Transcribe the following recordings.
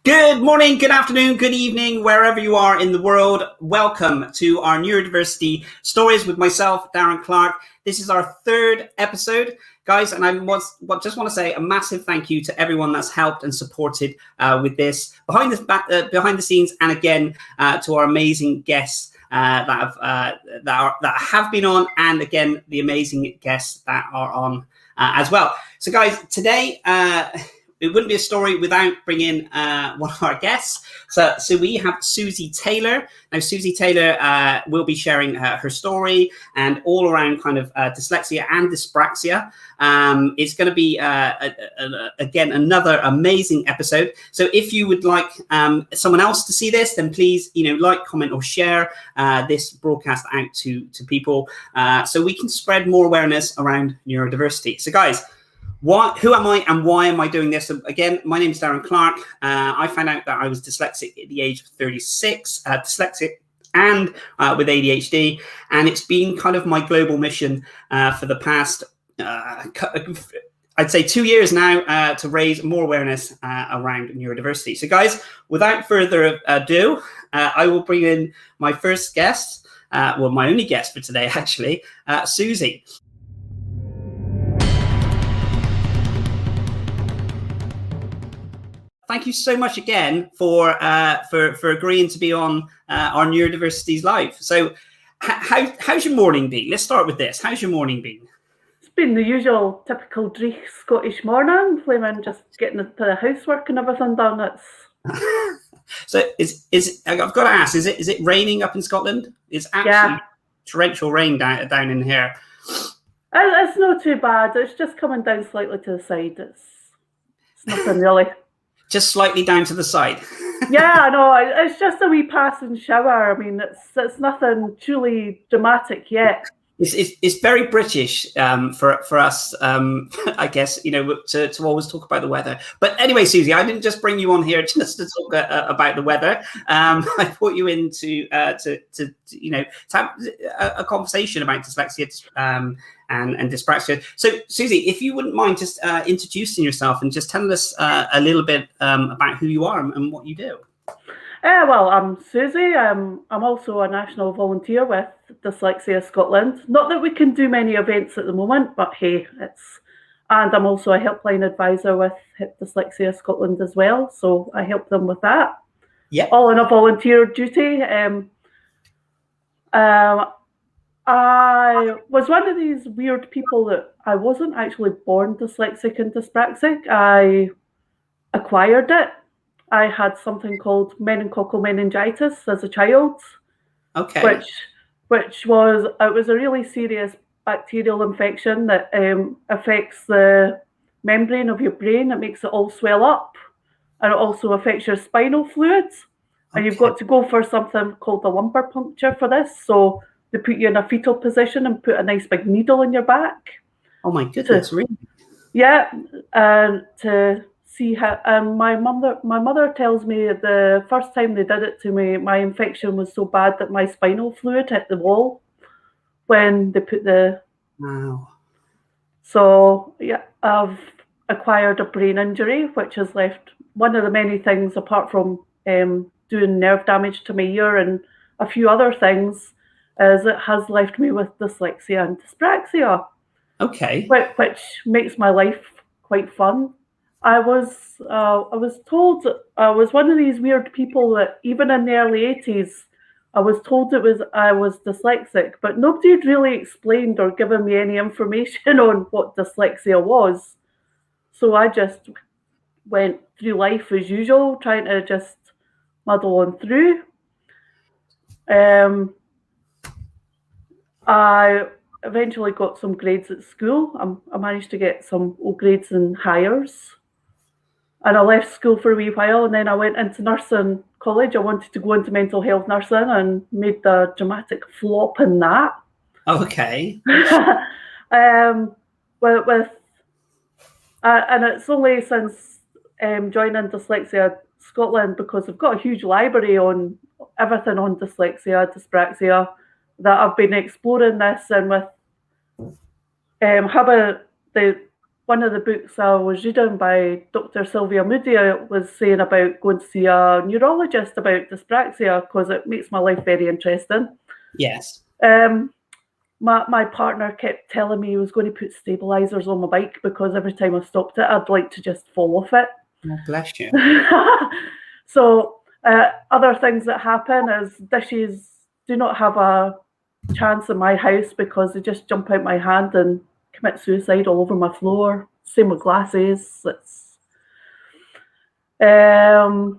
Good morning, good afternoon, good evening, wherever you are in the world. Welcome to our Neurodiversity Stories with myself, Darren Clark. This is our third episode, guys, and I just want to say a massive thank you to everyone that's helped and supported with this behind the scenes, and again to our amazing guests that have been on, and again the amazing guests that are on as well. So, guys, today. It wouldn't be a story without bringing one of our guests. So we have Suzy Taylor. Now, Suzy Taylor will be sharing her story and all around kind of dyslexia and dyspraxia. It's going to be, again, another amazing episode. So if you would like someone else to see this, then please, like, comment, or share this broadcast out to people so we can spread more awareness around neurodiversity. So, guys, who am I and why am I doing this? Again, my name is Darren Clark. I found out that I was dyslexic at the age of 36, dyslexic and with ADHD. And it's been kind of my global mission for the past, I'd say 2 years now, to raise more awareness around neurodiversity. So, guys, without further ado, I will bring in my first guest, my only guest for today, actually, Suzy. Thank you so much again for agreeing to be on our Neurodiversity's Live. So how's your morning been? Let's start with this. How's your morning been? It's been the usual typical Dree Scottish morning, flaming, just getting the housework and everything done. So I've got to ask, is it raining up in Scotland? It's actually torrential rain down in here. It's not too bad. It's just coming down slightly to the side. It's nothing really. Just slightly down to the side. Yeah, I know. It's just a wee passing shower. I mean, it's nothing truly dramatic yet. It's very British for us, I guess, to always talk about the weather. But anyway, Suzy, I didn't just bring you on here just to talk about the weather. I brought you in to have a conversation about dyslexia and dyspraxia. So, Suzy, if you wouldn't mind just introducing yourself and just telling us a little bit about who you are and what you do. Well, I'm Suzy. I'm also a national volunteer with Dyslexia Scotland. Not that we can do many events at the moment, but hey, and I'm also a helpline advisor with Dyslexia Scotland as well. So I help them with that. Yeah. All in a volunteer duty. I was one of these weird people that I wasn't actually born dyslexic and dyspraxic. I acquired it. I had something called meningoccal meningitis as a child. Okay. Which was a really serious bacterial infection that affects the membrane of your brain. It makes it all swell up, and it also affects your spinal fluids. And you've got to go for something called a lumbar puncture for this. So they put you in a fetal position and put a nice big needle in your back. Oh my goodness, really? Yeah, to see how. My mother tells me the first time they did it to me, my infection was so bad that my spinal fluid hit the wall when they put the. Wow. So yeah, I've acquired a brain injury, which has left one of the many things, apart from doing nerve damage to my ear and a few other things, is it has left me with dyslexia and dyspraxia. Okay. Which makes my life quite fun. I was told I was one of these weird people that even in the early 80s, I was told I was dyslexic, but nobody had really explained or given me any information on what dyslexia was. So I just went through life as usual, trying to just muddle on through. I eventually got some grades at school. I managed to get some O grades and higher. And I left school for a wee while, and then I went into nursing college. I wanted to go into mental health nursing and made the dramatic flop in that. Okay. And it's only since joining Dyslexia Scotland, because I've got a huge library on everything on dyslexia, dyspraxia, that I've been exploring this, and with having one of the books I was reading by Dr. Sylvia Moody was saying about going to see a neurologist about dyspraxia because it makes my life very interesting. Yes. My partner kept telling me he was going to put stabilizers on my bike because every time I stopped it, I'd like to just fall off it. Oh, bless you. So other things that happen is dishes do not have a chance in my house because they just jump out my hand and commit suicide all over my floor. Same with glasses. I've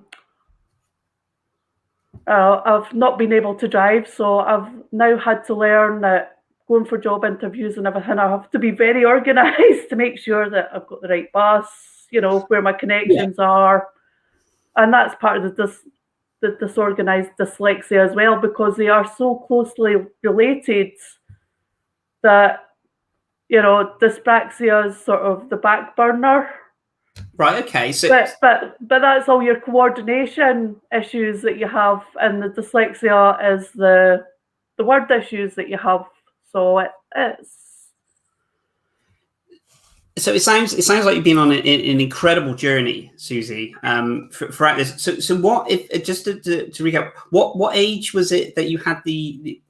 not been able to drive, so I've now had to learn that going for job interviews and everything, I have to be very organised to make sure that I've got the right bus, where my connections are. And that's part of the disorganised dyslexia as well, because they are so closely related that, dyspraxia is sort of the back burner. Right, okay. So, but that's all your coordination issues that you have, and the dyslexia is the word issues that you have. So it sounds like you've been on an incredible journey, Susie. Throughout this. So what if just to recap, what age was it that you had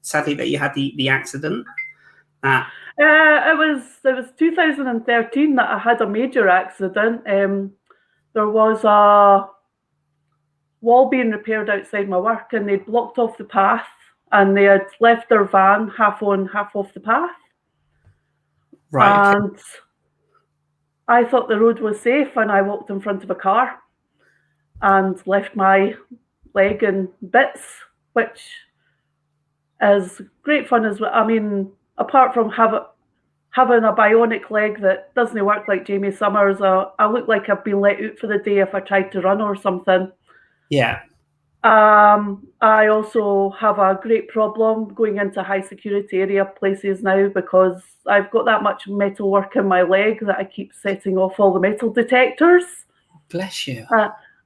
sadly that you had the accident? It was 2013 that I had a major accident. There was a wall being repaired outside my work, and they blocked off the path, and they had left their van half on, half off the path. Right. And I thought the road was safe, and I walked in front of a car and left my leg in bits, which is great fun as well. I mean, apart from having a bionic leg that doesn't work like Jamie Summers, I look like I've been let out for the day if I tried to run or something. Yeah. I also have a great problem going into high security area places now because I've got that much metal work in my leg that I keep setting off all the metal detectors. Bless you.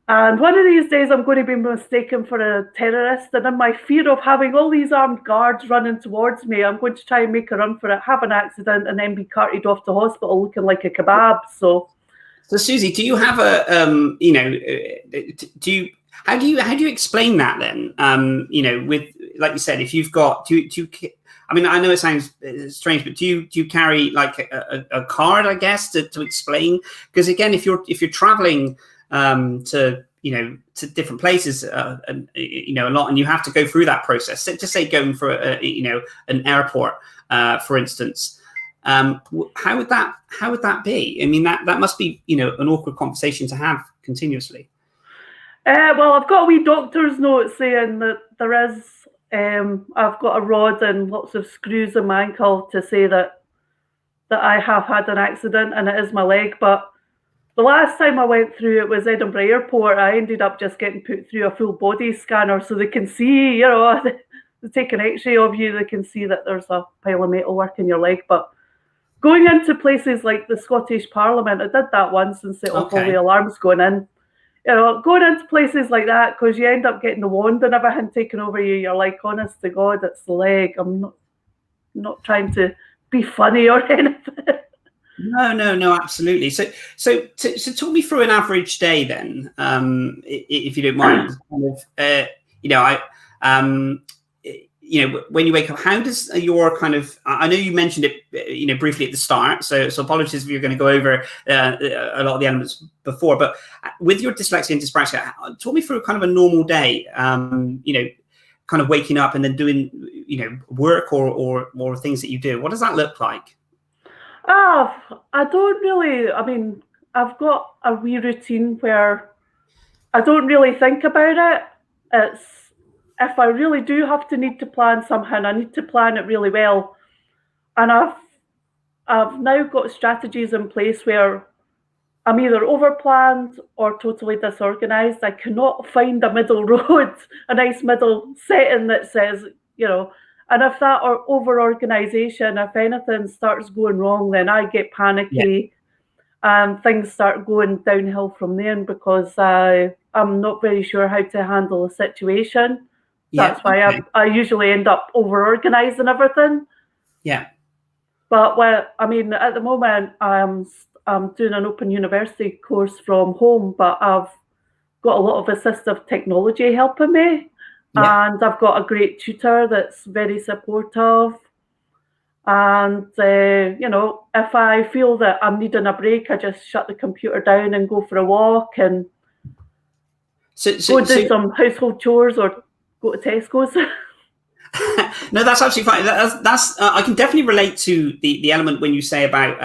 And one of these days I'm going to be mistaken for a terrorist, and in my fear of having all these armed guards running towards me, I'm going to try and make a run for it, have an accident, and then be carted off to hospital looking like a kebab. So Susie, do you have how do you explain that then? With, like you said, if you've got I mean, I know it sounds strange, but do you carry like a card, I guess, to explain? Because again, if you're traveling to different places, a lot, and you have to go through that process. So just say going for an airport, for instance. How would that be? I mean, that must be an awkward conversation to have continuously. Well, I've got a wee doctor's note saying that there is. I've got a rod and lots of screws in my ankle to say that I have had an accident and it is my leg. But the last time I went through it was Edinburgh Airport. I ended up just getting put through a full body scanner so they can see, they take an X-ray of you, they can see that there's a pile of metal work in your leg. But going into places like the Scottish Parliament, I did that once and set off all the alarms going in. Going into places like that, because you end up getting the wand and everything taken over you, you're like, honest to God, it's the leg. I'm not trying to be funny or anything. No, absolutely. So talk me through an average day then, if you don't mind. When you wake up, how does your I know you mentioned it, briefly at the start. So apologies if you're going to go over a lot of the elements before, but with your dyslexia and dyspraxia, talk me through kind of a normal day. Kind of waking up and then doing, work or things that you do. What does that look like? I don't really. I mean, I've got a wee routine where I don't really think about it. It's if I really do need to plan something, I need to plan it really well. And I've now got strategies in place where I'm either overplanned or totally disorganized. I cannot find a middle road, a nice middle setting that says, and if that or over-organization, if anything starts going wrong, then I get panicky and things start going downhill from there because I'm not very sure how to handle a situation. That's why I usually end up over-organizing everything. Yeah. But at the moment, I'm doing an open university course from home, but I've got a lot of assistive technology helping me. Yeah. And I've got a great tutor that's very supportive. And, if I feel that I'm needing a break, I just shut the computer down and go for a walk and go and do some household chores or go to Tesco's. No, that's absolutely fine. That's I can definitely relate to the element when you say about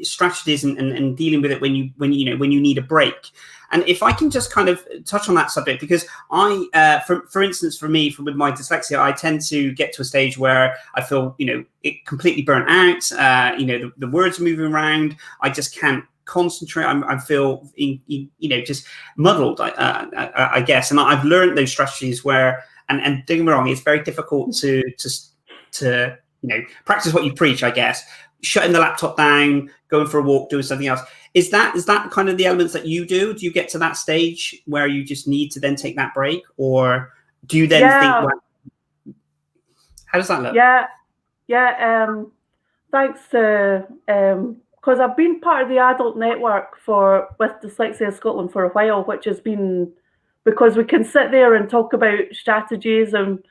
strategies and dealing with it when you need a break. And if I can just kind of touch on that subject, because for instance, for me, with my dyslexia, I tend to get to a stage where I feel, it completely burnt out. The words are moving around. I just can't concentrate. I feel, just muddled, I guess. And I've learned those strategies where, and don't get me wrong, it's very difficult to practice what you preach, I guess. Shutting the laptop down, going for a walk, doing something else. Is that kind of the elements that you do? Do you get to that stage where you just need to then take that break, or do you then think, well, how does that look? Thanks to because I've been part of the adult network with Dyslexia Scotland for a while, which has been because we can sit there and talk about strategies and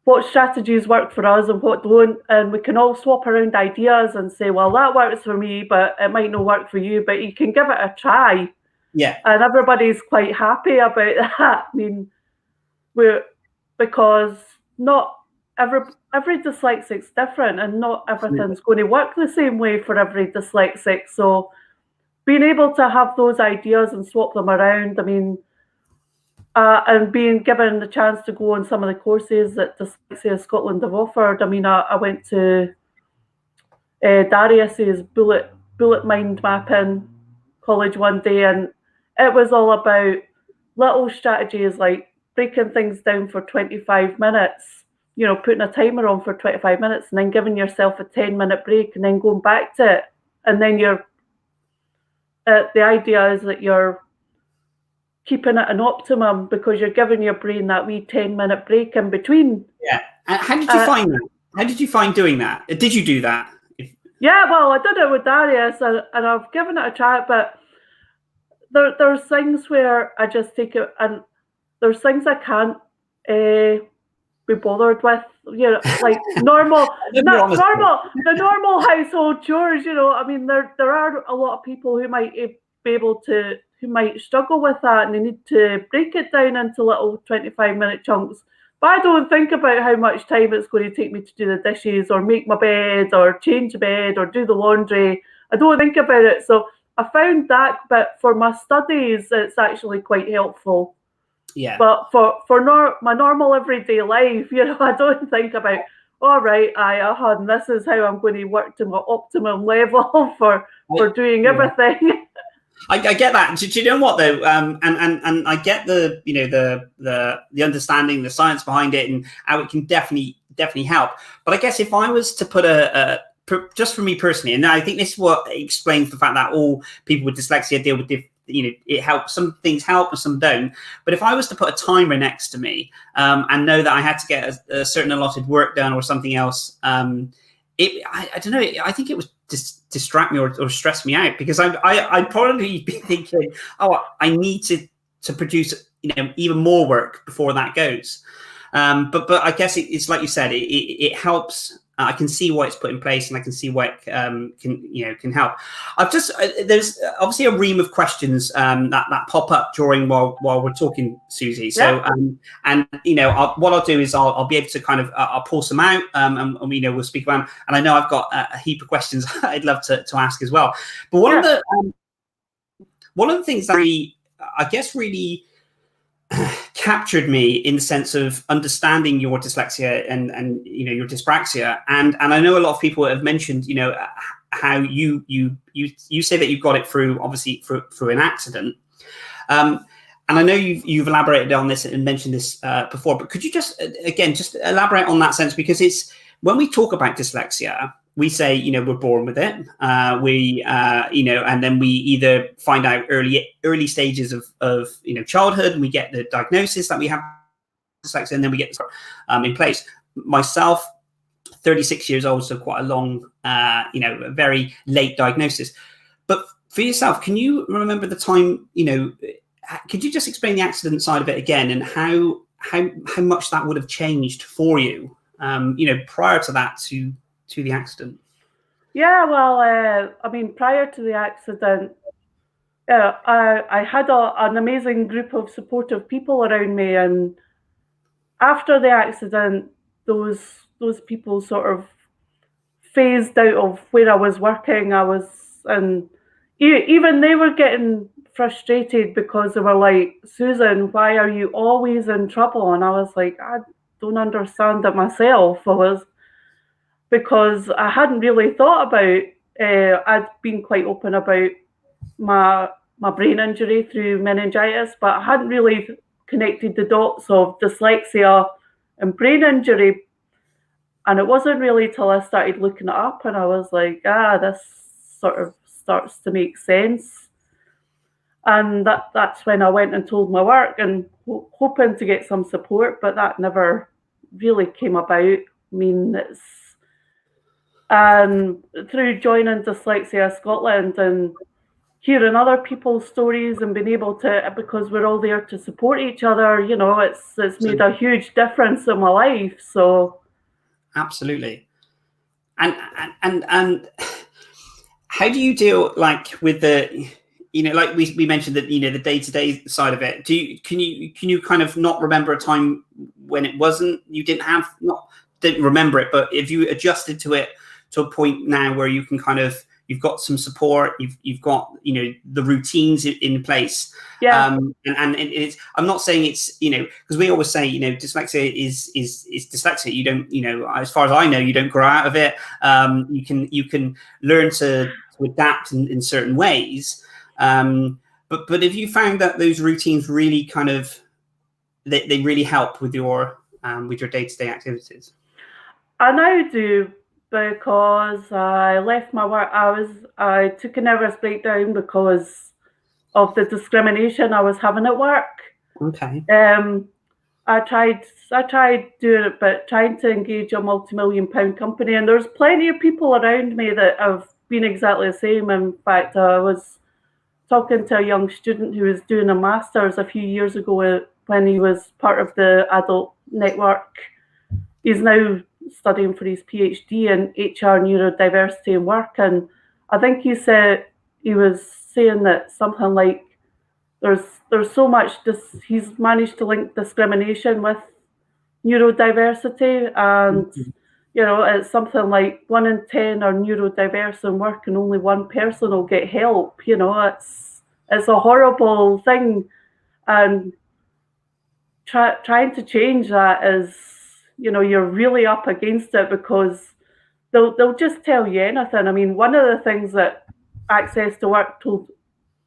what strategies work for us and what don't, and we can all swap around ideas and say, well, that works for me, but it might not work for you, but you can give it a try. Yeah. And everybody's quite happy about that. I mean, because not every dyslexic's different, and not everything's going to work the same way for every dyslexic. So being able to have those ideas and swap them around, I mean, and being given the chance to go on some of the courses that Dyslexia Scotland have offered. I mean, I went to Darius's bullet mind mapping college one day, and it was all about little strategies like breaking things down for 25 minutes, putting a timer on for 25 minutes and then giving yourself a 10-minute break and then going back to it. And then the idea is that you're keeping it an optimum because you're giving your brain that wee 10-minute break in between. Yeah. How did you find that? How did you find doing that? Did you do that? Yeah, well, I did it with Darius, and I've given it a try, but there's things where I just take it, and there's things I can't be bothered with, like the normal household chores. I mean, there are a lot of people who might who might struggle with that, and they need to break it down into little 25-minute chunks. But I don't think about how much time it's going to take me to do the dishes or make my bed or change the bed or do the laundry. I don't think about it. So I found that, but for my studies, it's actually quite helpful. Yeah. But for my normal everyday life, I don't think about, all right, and this is how I'm going to work to my optimum level for doing everything. I get that. Do you know what though? And I get the understanding, the science behind it, and how it can definitely help. But I guess if I was to put just for me personally, and I think this is what explains the fact that all people with dyslexia deal with it helps. Some things help and some don't. But if I was to put a timer next to me and know that I had to get a certain allotted work done or something else, I don't know. I think it would distract me or stress me out, because I'd probably be thinking, oh, I need to produce even more work before that goes. But I guess it's like you said, it helps. I can see why it's put in place, and I can see why it can help. There's obviously a ream of questions that pop up while we're talking, Susie. So what I'll do is I'll be able to kind of I'll pull some out and we'll speak about them. And I know I've got a heap of questions I'd love to ask as well. But one of the things that I guess really captured me in the sense of understanding your dyslexia and your dyspraxia, and I know a lot of people have mentioned how you say that you got it through an accident, and I know you've elaborated on this and mentioned this before, but could you just elaborate on that sense? Because it's when we talk about dyslexia, we say, we're born with it. And then we either find out early stages of childhood, and we get the diagnosis that we have dyslexia, and then we get in place. Myself, 36 years old, so quite a long, a very late diagnosis. But for yourself, can you remember the time, could you just explain the accident side of it again, and how much that would have changed for you, prior to that, to the accident? Yeah, well, prior to the accident, I had an amazing group of supportive people around me, and after the accident, those people sort of phased out of where I was working. And even they were getting frustrated because they were like, "Susan, why are you always in trouble?" And I was like, "I don't understand it myself." Because I hadn't really thought about. I'd been quite open about my brain injury through meningitis, but I hadn't really connected the dots of dyslexia and brain injury. And it wasn't really till I started looking it up and I was like, this sort of starts to make sense. And that's when I went and told my work, and hoping to get some support, but that never really came about. Through joining Dyslexia Scotland and hearing other people's stories and being able to, because we're all there to support each other, it's made a huge difference in my life. So absolutely. And how do you deal with the, like we mentioned that, the day-to-day side of it? Can you kind of not remember a time when it wasn't, you didn't remember it, but if you adjusted to it to a point now where you can kind of, you've got some support, you've got, the routines in place. Yeah. And it's, I'm not saying it's, because we always say, dyslexia is dyslexia. You don't, as far as I know, you don't grow out of it. You can learn to adapt in certain ways. But if you found that those routines really kind of, they really help with your day-to-day activities? I now do, because I left my work. I took a nervous breakdown because of the discrimination I was having at work. Okay. I tried doing it, but trying to engage a multi-million-pound company, and there's plenty of people around me that have been exactly the same. In fact, I was talking to a young student who was doing a master's a few years ago when he was part of the adult network. He's now studying for his PhD in HR, neurodiversity and work, and I think he was saying that something like there's so much he's managed to link discrimination with neurodiversity, and it's something like 1 in 10 are neurodiverse in work and only one person will get help. It's a horrible thing, and trying to change that is, you're really up against it, because they'll just tell you anything. I mean, one of the things that Access to Work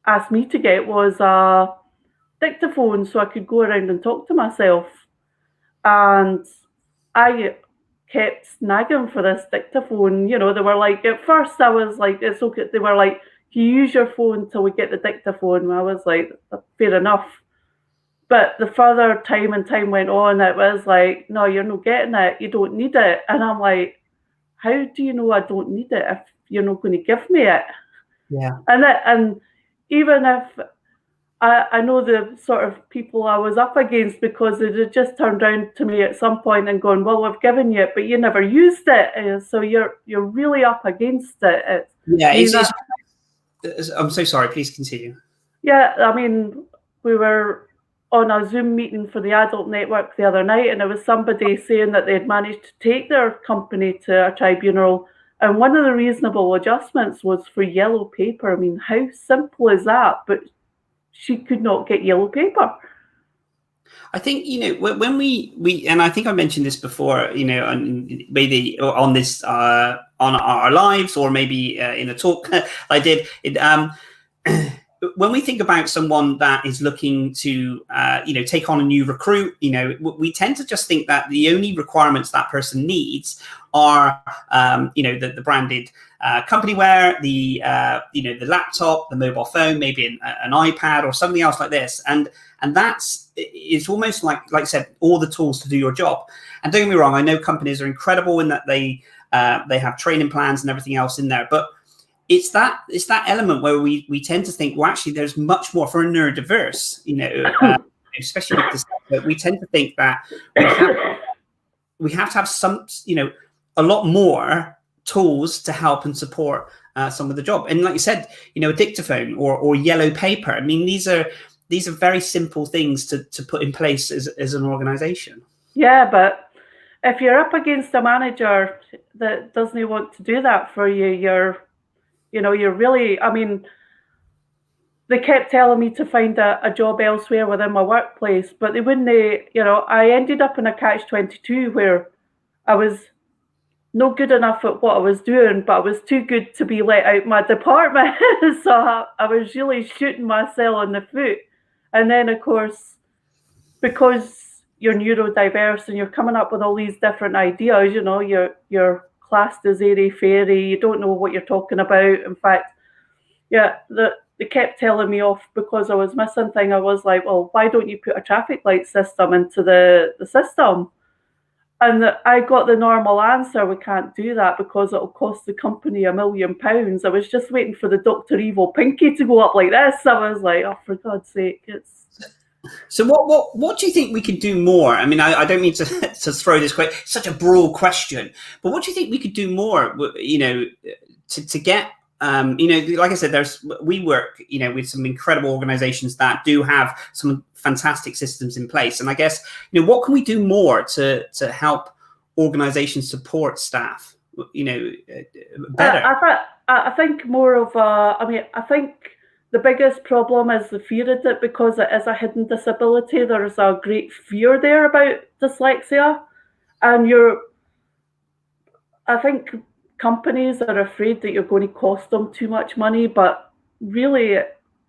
asked me to get was a dictaphone so I could go around and talk to myself. And I kept nagging for this dictaphone. They were like, at first I was like, it's okay. They were like, you use your phone till we get the dictaphone. And I was like, fair enough. But the further time went on, it was like, no, you're not getting it. You don't need it. And I'm like, how do you know I don't need it if you're not going to give me it? Yeah. And even if I know the sort of people I was up against, because they had just turned around to me at some point and gone, well, we've given you it, but you never used it. So you're really up against it. I'm so sorry. Please continue. Yeah, I mean, we were on a Zoom meeting for the adult network the other night, and there was somebody saying that they had managed to take their company to a tribunal, and one of the reasonable adjustments was for yellow paper. I mean, how simple is that? But she could not get yellow paper. I think, when we and I think I mentioned this before, maybe on this on our lives, or maybe in a talk I did. when we think about someone that is looking to, take on a new recruit, we tend to just think that the only requirements that person needs are, the branded company wear, the laptop, the mobile phone, maybe an iPad or something else like this. And it's almost like I said, all the tools to do your job. And don't get me wrong, I know companies are incredible in that they have training plans and everything else in there, but it's that element where we tend to think, well, actually, there's much more for a neurodiverse, especially with this. We tend to think that we have to have some, a lot more tools to help and support some of the job. And like you said, a dictaphone or yellow paper. I mean, these are very simple things to put in place as an organization. Yeah, but if you're up against a manager that doesn't want to do that for you, you're really, I mean, they kept telling me to find a job elsewhere within my workplace, but they wouldn't, I ended up in a catch-22 where I was no good enough at what I was doing, but I was too good to be let out my department. So I was really shooting myself in the foot. And then, of course, because you're neurodiverse and you're coming up with all these different ideas, you're classed as airy-fairy, you don't know what you're talking about. In fact, they kept telling me off because I was missing thing. I was like, well, why don't you put a traffic light system into the system? And I got the normal answer, we can't do that because it'll cost the company £1 million. I was just waiting for the Dr. Evil pinky to go up like this. I was like, oh, for God's sake, it's... So what do you think we could do more? I mean, I don't mean to throw this such a broad question, but what do you think we could do more, to get, like I said, we work, with some incredible organizations that do have some fantastic systems in place. And I guess, what can we do more to help organizations support staff, better? I think more of I think the biggest problem is the fear of it, because it is a hidden disability. There's a great fear there about dyslexia, and I think companies are afraid that you're going to cost them too much money, but really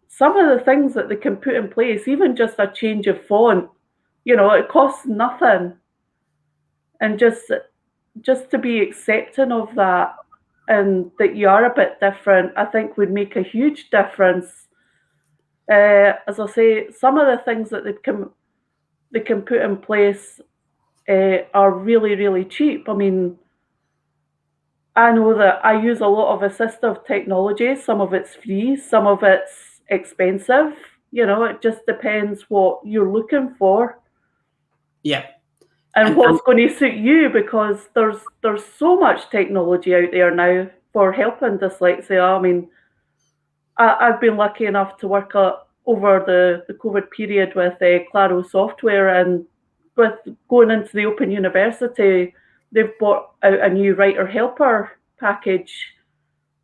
some of the things that they can put in place, even just a change of font, it costs nothing. And just to be accepting of that, and that you are a bit different, I think would make a huge difference. As I say, some of the things that they can put in place are really, really cheap. I mean, I know that I use a lot of assistive technology. Some of it's free, some of it's expensive. It just depends what you're looking for. Yeah. And what's going to suit you, because there's so much technology out there now for helping dyslexia. I mean, I've been lucky enough to work over the COVID period with Claro software, and with going into the Open University, they've brought out a new writer helper package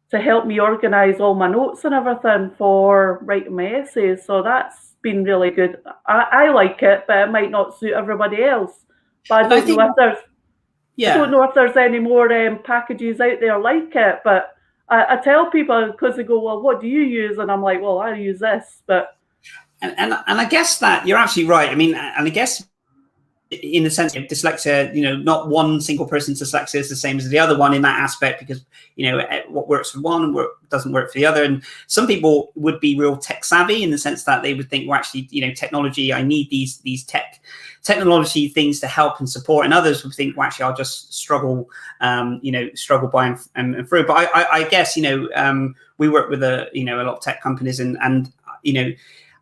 to help me organise all my notes and everything for writing my essays. So that's been really good. I like it, but it might not suit everybody else. But I don't know if there's any more packages out there like it. But I tell people, because they go, well, what do you use? And I'm like, well, I use this. But and I guess that you're absolutely right. I mean, and I guess in the sense of dyslexia, not one single person's dyslexia is the same as the other one in that aspect, because, what works for one doesn't work for the other. And some people would be real tech savvy in the sense that they would think, well, actually, technology, I need these technology things to help and support. And others would think, well, actually, I'll just struggle by and through. But I guess, we work with a lot of tech companies, and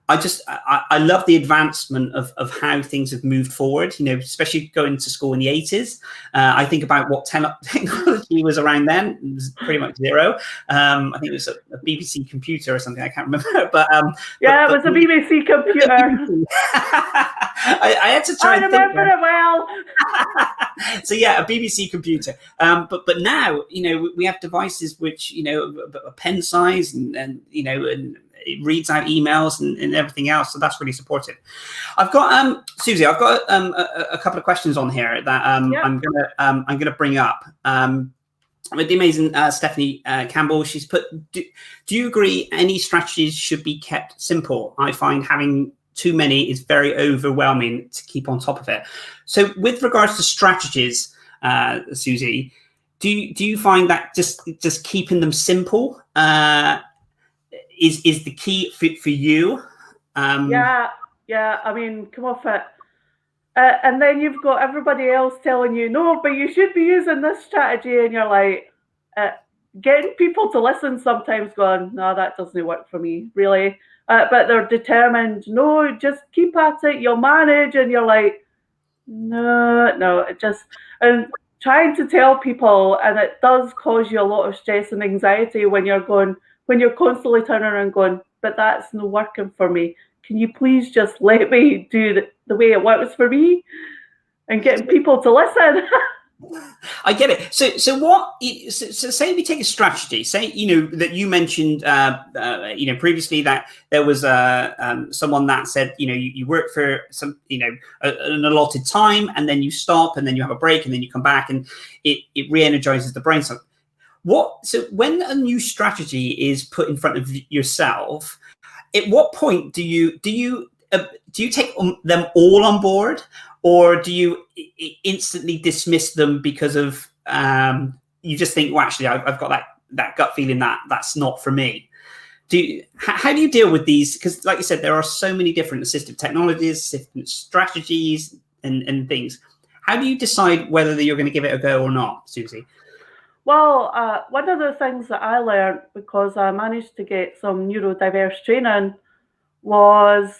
I love the advancement of how things have moved forward, especially going to school in the 80s. I think about what technology was around then. It was pretty much zero. I think it was a BBC computer or something. I can't remember. It was a BBC computer. I had to try. I remember it well. So yeah, a BBC computer. But now, we have devices which, a pen size and it reads out emails and everything else, so that's really supportive. I've got Susie. I've got a couple of questions on here that I'm gonna bring up. with the amazing Stephanie Campbell. She's put, do you agree any strategies should be kept simple? I find having too many is very overwhelming to keep on top of it. So with regards to strategies, Susie, do you find that just keeping them simple is the key for you? Yeah. I mean, come off it. And then you've got everybody else telling you, no, but you should be using this strategy. And you're like, getting people to listen sometimes going, no, that doesn't work for me, really. But they're determined, no, just keep at it, you'll manage. And you're like, no, it just, and trying to tell people, and it does cause you a lot of stress and anxiety when you're constantly turning around going, but that's not working for me. Can you please just let me do the way it works for me? And getting people to listen. I get it. So what? So say we take a strategy. Say that you mentioned previously that there was someone that said you work for some an allotted time, and then you stop, and then you have a break, and then you come back, and it re-energizes the brain. So when a new strategy is put in front of yourself, at what point do you take them all on board, or do you instantly dismiss them because of you just think, well, actually, I've got that gut feeling that's not for me? How do you deal with these? Because, like you said, there are so many different assistive technologies, different strategies, and things. How do you decide whether you're going to give it a go or not, Susie? Well, one of the things that I learned, because I managed to get some neurodiverse training, was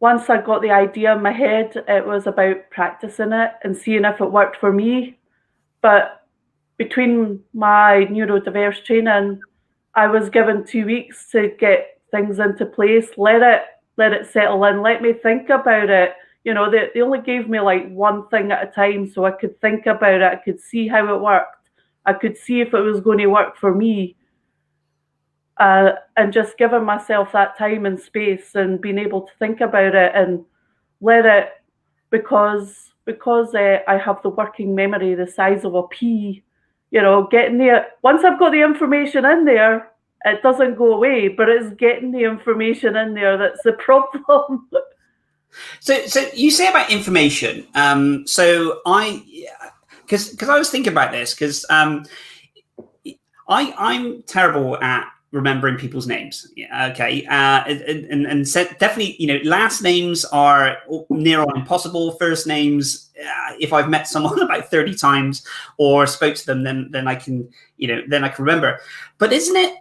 once I got the idea in my head, it was about practicing it and seeing if it worked for me. But between my neurodiverse training, I was given 2 weeks to get things into place, let it settle in, let me think about it. They only gave me like one thing at a time, so I could think about it. I could see how it worked. I could see if it was going to work for me. And just giving myself that time and space and being able to think about it and let it, because I have the working memory the size of a pea, getting there. Once I've got the information in there, it doesn't go away, but it's getting the information in there that's the problem. So you say about information. So because I was thinking about this, because I'm terrible at remembering people's names. Okay. And definitely, last names are near on impossible. First names, if I've met someone about 30 times or spoke to them, then I can, then I can remember. But isn't it,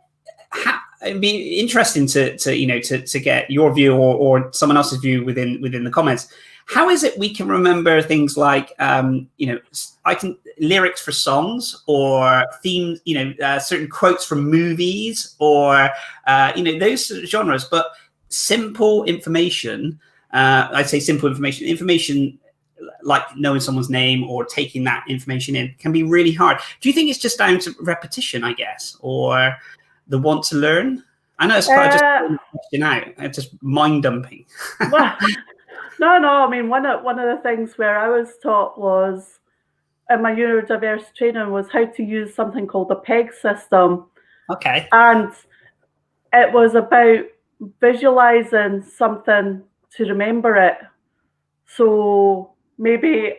it'd be interesting to get your view or someone else's view within the comments. How is it we can remember things like, I can lyrics for songs or themes, certain quotes from movies or, those genres, but simple information, I'd say simple information like knowing someone's name or taking that information in can be really hard. Do you think it's just down to repetition, I guess, or the want to learn? I know it's quite just question out. It's just mind dumping. Well, no. I mean, one of the things where I was taught was in my neurodiverse training was how to use something called the PEG system. Okay. And it was about visualizing something to remember it. So maybe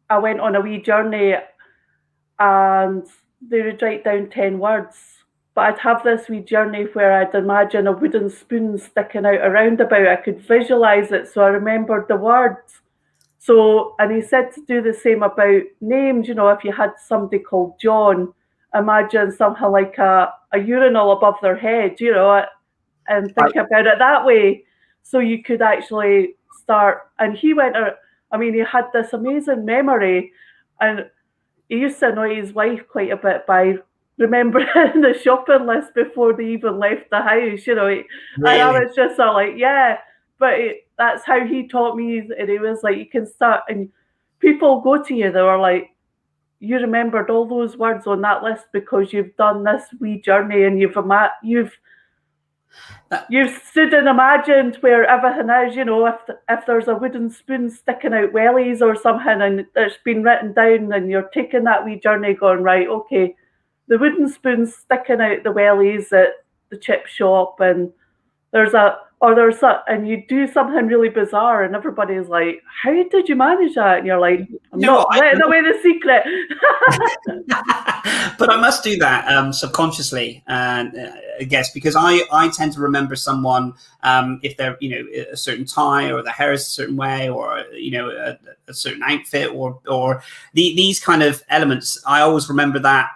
I went on a wee journey and they would write down 10 words. But I'd have this wee journey where I'd imagine a wooden spoon sticking out a roundabout. I could visualize it so I remembered the words. So, and he said to do the same about names. If you had somebody called John, imagine something like a urinal above their head, and think about it that way. So you could actually start. And he he had this amazing memory, and he used to annoy his wife quite a bit by remembering the shopping list before they even left the house, Really? And I was just like, yeah, but that's how he taught me. And he was like, you can start, and people go to you, they were like, you remembered all those words on that list because you've done this wee journey and you've You've stood and imagined where everything is, if there's a wooden spoon sticking out wellies or something and it's been written down, and you're taking that wee journey going, right, okay, the wooden spoon's sticking out the wellies at the chip shop, and and you do something really bizarre and everybody's like, how did you manage that? And you're like, I'm not letting away the secret. But I must do that subconsciously, I guess, because I tend to remember someone if they're, a certain tie, or the hair is a certain way, or, a certain outfit, or these kind of elements. I always remember that.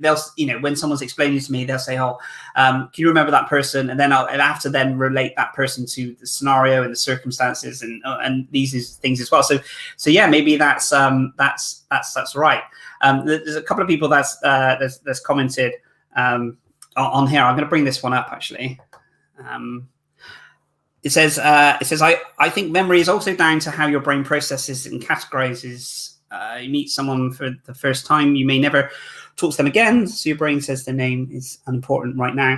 They'll, when someone's explaining to me, they'll say, "Oh, can you remember that person?" And then I'll have to then relate that person to the scenario and the circumstances and these things as well. So yeah, maybe that's right. There's a couple of people that's commented on here. I'm going to bring this one up actually. It says I think memory is also down to how your brain processes and categorizes. You meet someone for the first time, you may never talk to them again, so your brain says their name is unimportant right now.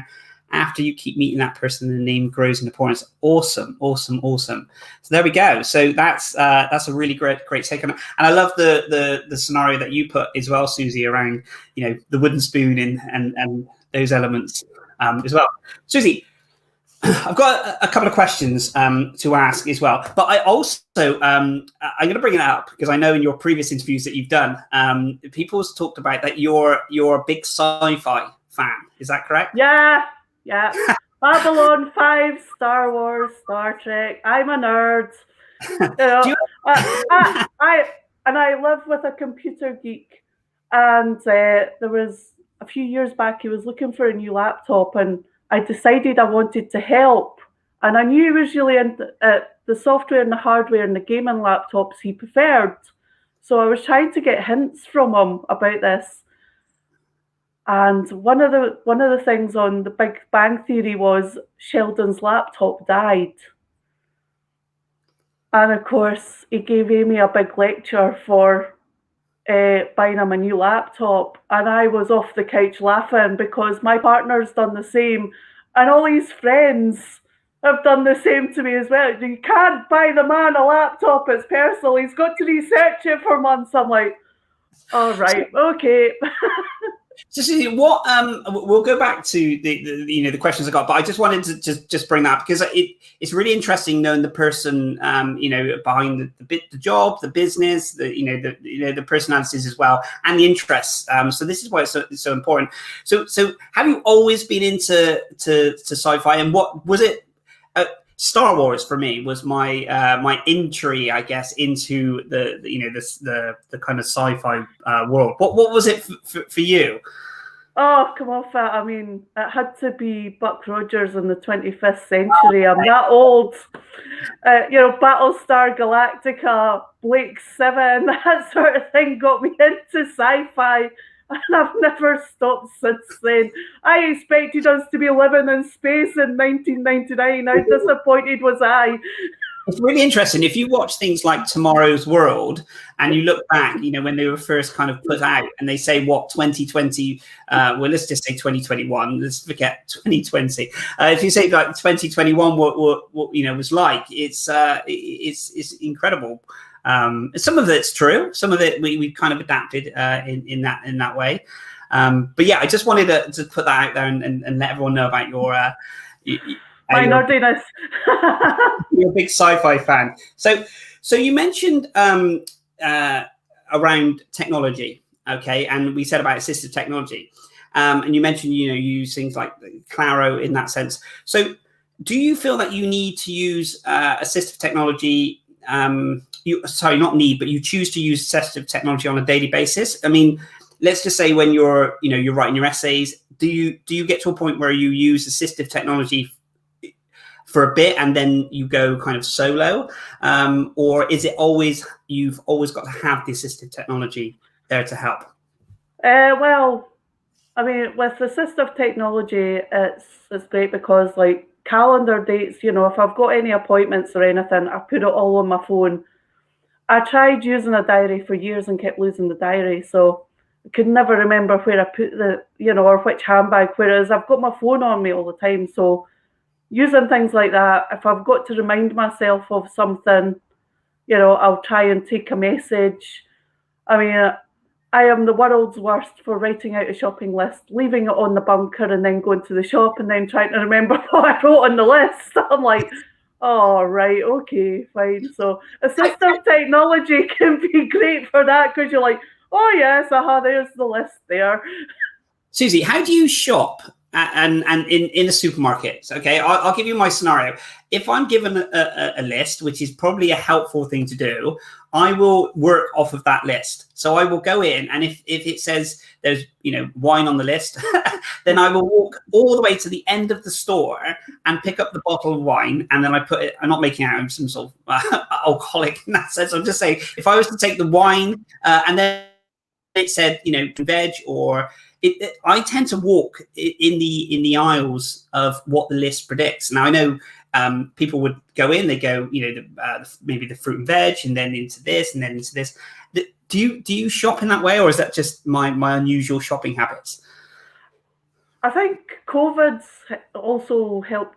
After you keep meeting that person, the name grows in importance. Awesome. So there we go. So that's a really great take on it. And I love the scenario that you put as well, Susie, around the wooden spoon and those elements as well. Susie, I've got a couple of questions to ask as well, but I also I'm going to bring it up because I know in your previous interviews that you've done, people have talked about that you're a big sci-fi fan. Is that correct? Yeah. Babylon 5, Star Wars, Star Trek. I'm a nerd. I live with a computer geek, and there was a few years back he was looking for a new laptop, and I decided I wanted to help, and I knew he was really into the software and the hardware and the gaming laptops he preferred. So I was trying to get hints from him about this. And one of the things on the Big Bang Theory was Sheldon's laptop died. And of course, he gave Amy a big lecture for buying him a new laptop, and I was off the couch laughing because my partner's done the same, and all his friends have done the same to me as well. You can't buy the man a laptop, it's personal, he's got to research it for months. I'm like, all right, okay. So what we'll go back to the questions I got, but I just wanted to just bring that up because it's really interesting knowing the person behind the job, the business, the personalities as well, and the interests. So this is why it's so important. So have you always been into sci-fi, and what was it? Star Wars for me was my entry, I guess, into the kind of sci-fi world. What was it for you? Oh, come off that. I mean, it had to be Buck Rogers in the 25th century. I'm that old. Battlestar Galactica, Blake 7, that sort of thing got me into sci-fi. And I've never stopped since then. I expected us to be living in space in 1999. How disappointed was I? It's really interesting. If you watch things like Tomorrow's World and you look back, when they were first kind of put out and they say 2020, well, let's just say 2021, let's forget 2020. If you say like 2021, what was like, it's incredible. Some of it's true. Some of it we kind of adapted in that way. But yeah, I just wanted to put that out there and let everyone know about your my nerdiness. You're a big sci-fi fan. So you mentioned around technology, okay, and we said about assistive technology, and you mentioned you use things like Claro in that sense. So do you feel that you need to use assistive technology? You choose to use assistive technology on a daily basis. I mean, let's just say when you're writing your essays, do you get to a point where you use assistive technology for a bit and then you go kind of solo, or is it you've always got to have the assistive technology there to help? Well, I mean, with assistive technology, it's great because like calendar dates, if I've got any appointments or anything, I put it all on my phone. I tried using a diary for years and kept losing the diary, so I could never remember where I put or which handbag where it is. I've got my phone on me all the time, so using things like that. If I've got to remind myself of something, I'll try and take a message. I mean, I am the world's worst for writing out a shopping list, leaving it on the bunker and then going to the shop and then trying to remember what I wrote on the list. I'm like, oh, right, okay, fine. So assistive technology can be great for that because you're like, oh, yes, there's the list there. Susie, how do you shop and in a supermarket? Okay, I'll give you my scenario. If I'm given a list, which is probably a helpful thing to do, I will work off of that list. So I will go in, and if it says there's wine on the list, then I will walk all the way to the end of the store and pick up the bottle of wine, and then I put it. I'm not making out some sort of alcoholic in that sense. I'm just saying, if I was to take the wine and then it said veg or I tend to walk in the aisles of what the list predicts. Now I know people would go in, they go, maybe the fruit and veg, and then into this, and then into this. Do you shop in that way, or is that just my unusual shopping habits? I think COVID's also helped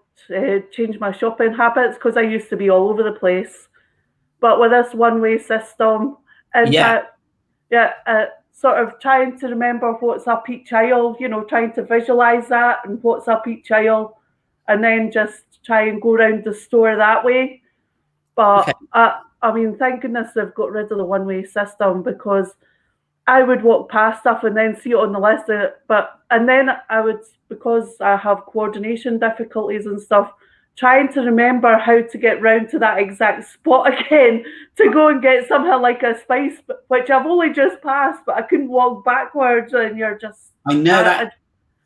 change my shopping habits because I used to be all over the place. But with this one-way system, and sort of trying to remember what's up each aisle, trying to visualize that and what's up each aisle, and then just try and go around the store that way. But okay. I mean, thank goodness they've got rid of the one-way system, because I would walk past stuff and then see it on the list, and then I would, because I have coordination difficulties and stuff, trying to remember how to get round to that exact spot again to go and get something like a spice, which I've only just passed, but I couldn't walk backwards, and you're just... I know that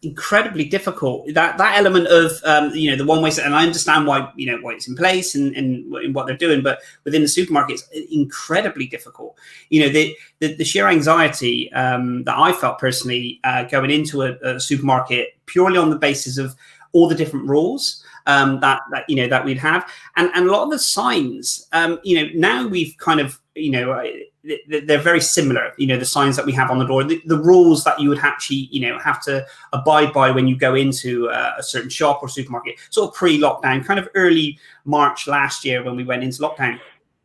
incredibly difficult. That element of the one way, and I understand why why it's in place and what they're doing, but within the supermarkets, incredibly difficult. The sheer anxiety that I felt personally going into a supermarket purely on the basis of all the different rules that we'd have, and a lot of the signs. Now we've kind of they're very similar. The signs that we have on the door, the rules that you would actually have to abide by when you go into a certain shop or supermarket, sort of pre-lockdown, kind of early March last year when we went into lockdown.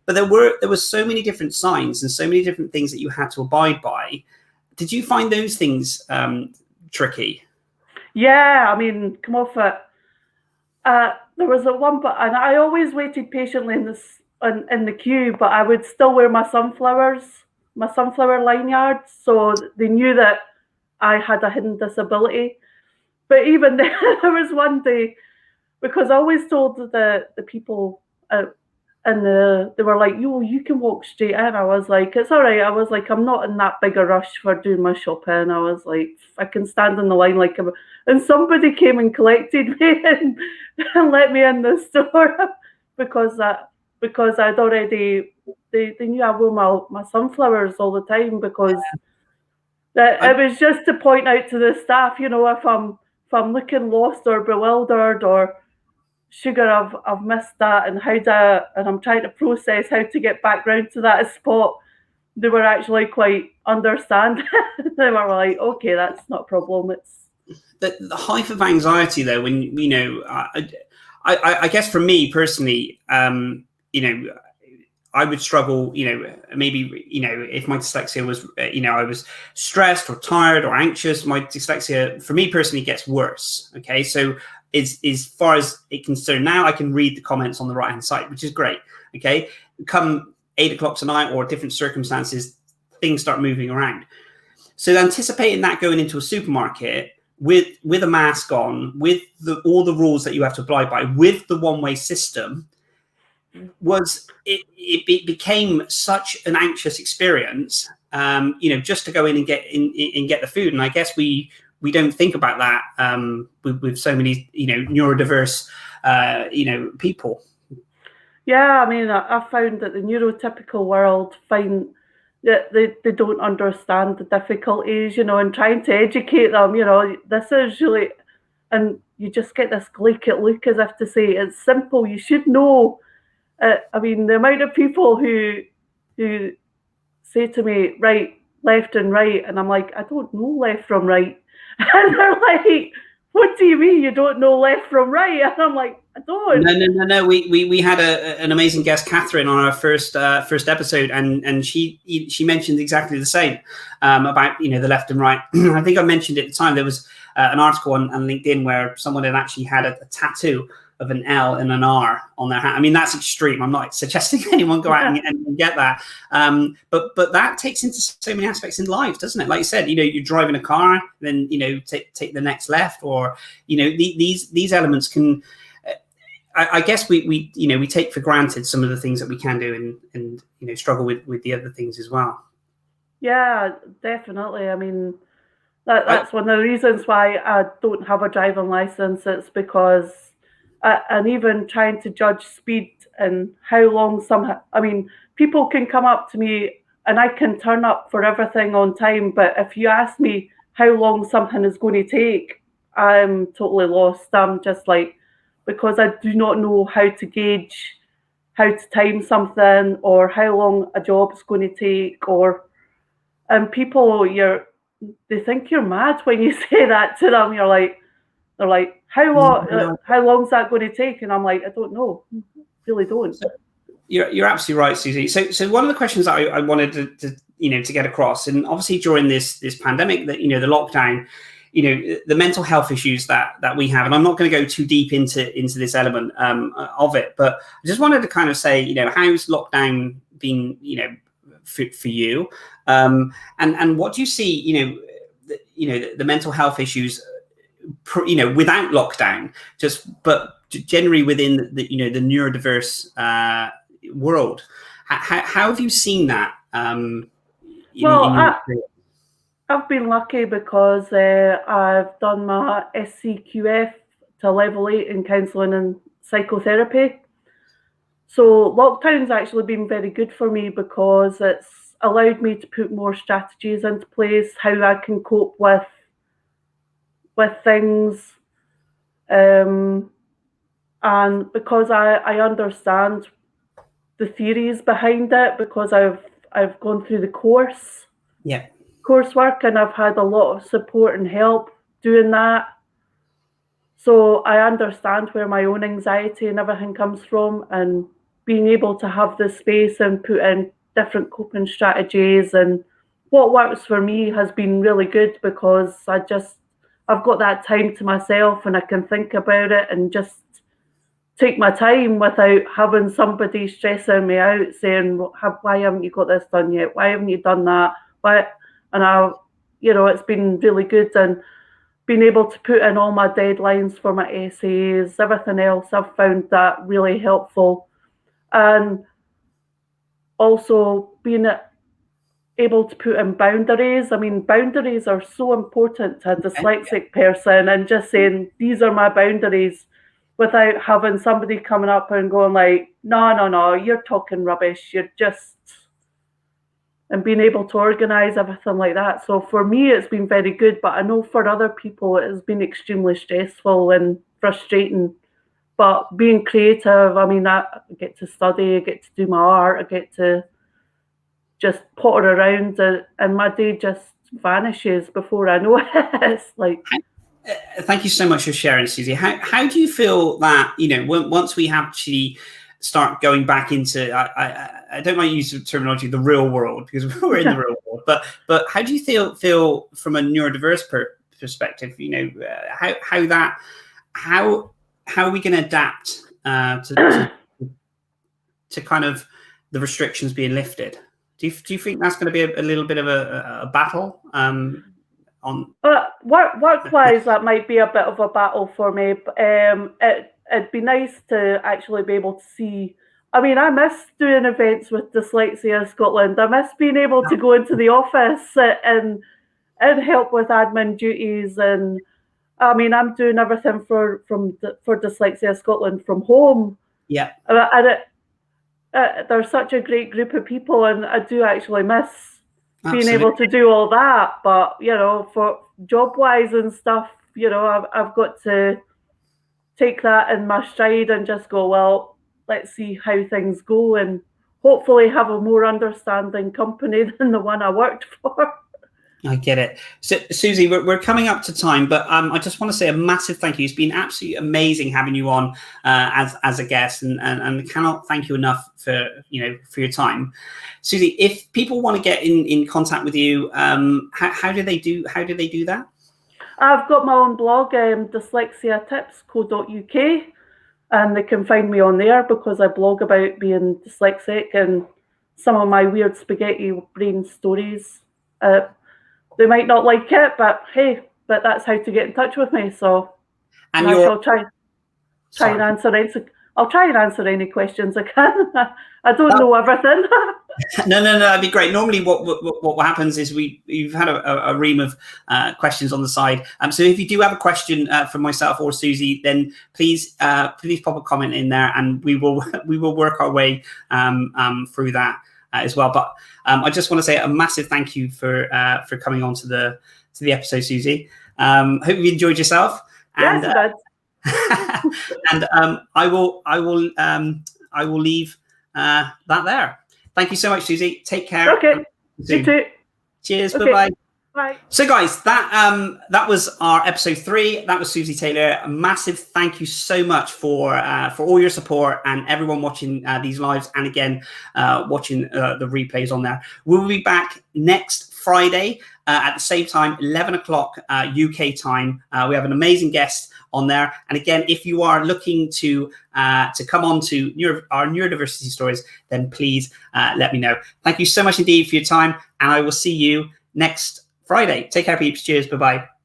But there were so many different signs and so many different things that you had to abide by. Did you find those things tricky? Yeah, I mean, come off it. There was a one, but and I always waited patiently in the queue, but I would still wear my sunflower lanyards, so they knew that I had a hidden disability. But even then, there was one day, because I always told the people they were like, you can walk straight in. I was like, it's all right. I was like, I'm not in that big a rush for doing my shopping. I was like, I can stand in the line and somebody came and collected me and let me in the store because I'd already, they knew I wore my sunflowers all the time, because it was just to point out to the staff, if I'm looking lost or bewildered or sugar, I've missed that, and and I'm trying to process how to get back round to that spot. They were actually quite understanding. They were like, okay, that's not a problem. It's the height of anxiety though, when I guess for me personally, I would struggle, maybe, if my dyslexia was, I was stressed or tired or anxious, my dyslexia for me personally gets worse. Okay. So as far as it's concerned now, I can read the comments on the right hand side, which is great. Okay. Come 8 o'clock tonight or different circumstances, things start moving around. So anticipating that going into a supermarket with a mask on, with all the rules that you have to abide by, with the one-way system, it became such an anxious experience, just to go in and get the food. And I guess we don't think about that with so many neurodiverse people. Yeah, I mean, I found that the neurotypical world find that they don't understand the difficulties, and trying to educate them, this is really, and you just get this glacial look as if to say, it's simple, you should know. I mean, the amount of people who say to me, right, left and right, and I'm like, I don't know left from right. And they're like, what do you mean you don't know left from right? And I'm like, I don't. No. We had an amazing guest, Catherine, on our first episode, and she mentioned exactly the same about the left and right. I think I mentioned at the time there was an article on LinkedIn where someone had actually had a tattoo of an L and an R on their hand. I mean, that's extreme. I'm not suggesting anyone go out and get that. But that takes into so many aspects in life, doesn't it? Like you said, you're driving a car, then take the next left, or these elements can. I guess we take for granted some of the things that we can do, and struggle with the other things as well. Yeah, definitely. I mean, that's one of the reasons why I don't have a driving license. It's because, and even trying to judge speed and how long people can come up to me and I can turn up for everything on time. But if you ask me how long something is going to take, I'm totally lost. I'm just like, because I do not know how to gauge how to time something or how long a job's going to take, and people, they think you're mad when you say that to them. They're like, how long's that going to take? And I'm like, I don't know, really don't. You're absolutely right, Susie. So one of the questions that I wanted to get across, and obviously during this pandemic, that the lockdown, the mental health issues that we have, and I'm not going to go too deep into this element of it, but I just wanted to kind of say, how's lockdown been, for you, and what do you see, the mental health issues, without lockdown, but generally within the neurodiverse world. How have you seen that? I've been lucky because I've done my SCQF to level 8 in counselling and psychotherapy. So lockdown's actually been very good for me because it's allowed me to put more strategies into place, how I can cope with things. And because I understand the theories behind it, because I've gone through the coursework, and I've had a lot of support and help doing that. So I understand where my own anxiety and everything comes from, and being able to have the space and put in different coping strategies and what works for me has been really good, because I've got that time to myself and I can think about it and just take my time without having somebody stressing me out saying, why haven't you got this done yet? Why haven't you done that? And it's been really good, and being able to put in all my deadlines for my essays, everything else, I've found that really helpful. And also being able to put in boundaries. I mean, boundaries are so important to a dyslexic person, and just saying, these are my boundaries, without having somebody coming up and going like, no, you're talking rubbish, and being able to organise everything like that. So for me, it's been very good, but I know for other people, it has been extremely stressful and frustrating. But being creative, I mean, I get to study, I get to do my art, I get to just potter around, and my day just vanishes before I know it. It's like... Thank you so much for sharing, Susie. How do you feel that, once we actually start going back into, I don't want to use the terminology, the real world, because we're in the real world, but how do you feel from a neurodiverse perspective, how are we going to adapt to kind of the restrictions being lifted? Do you think that's going to be a little bit of a battle? Work-wise, that might be a bit of a battle for me. It'd be nice to actually be able to see. I mean, I miss doing events with Dyslexia Scotland. I miss being able to go into the office and help with admin duties. And I mean, I'm doing everything for Dyslexia Scotland from home. Yeah. And they're such a great group of people, and I do actually miss being able to do all that. But for job wise and stuff, I've got to take that in my stride and just go, well, let's see how things go, and hopefully have a more understanding company than the one I worked for. I get it. So, Susie, we're coming up to time, but I just want to say a massive thank you. It's been absolutely amazing having you on as a guest, and cannot thank you enough for for your time. Susie, if people want to get in contact with you, how do they do that? I've got my own blog, dyslexiatips.co.uk, and they can find me on there because I blog about being dyslexic and some of my weird spaghetti brain stories. They might not like it, but hey, that's how to get in touch with me. So, and I shall try and answer any. I'll try and answer any questions I can. I don't know everything. No, that'd be great. Normally, what happens is you've had a ream of questions on the side. So if you do have a question from myself or Susie, then please pop a comment in there, and we will work our way through that as well. But I just want to say a massive thank you for coming on to the episode, Susie. Hope you enjoyed yourself. And, yes, it did. And I will leave that there. Thank you so much, Susie. Take care. Okay. You too. Cheers. Okay. Bye-bye. Bye. So, guys, that was our episode 3. That was Suzy Taylor. A massive thank you so much for all your support and everyone watching these lives, and again watching the replays on there. We'll be back next Friday at the same time, 11 o'clock UK time. We have an amazing guest on there, and again, if you are looking to come on to our neurodiversity stories, then please let me know. Thank you so much indeed for your time, and I will see you next Friday. Take care, peeps. Cheers. Bye-bye.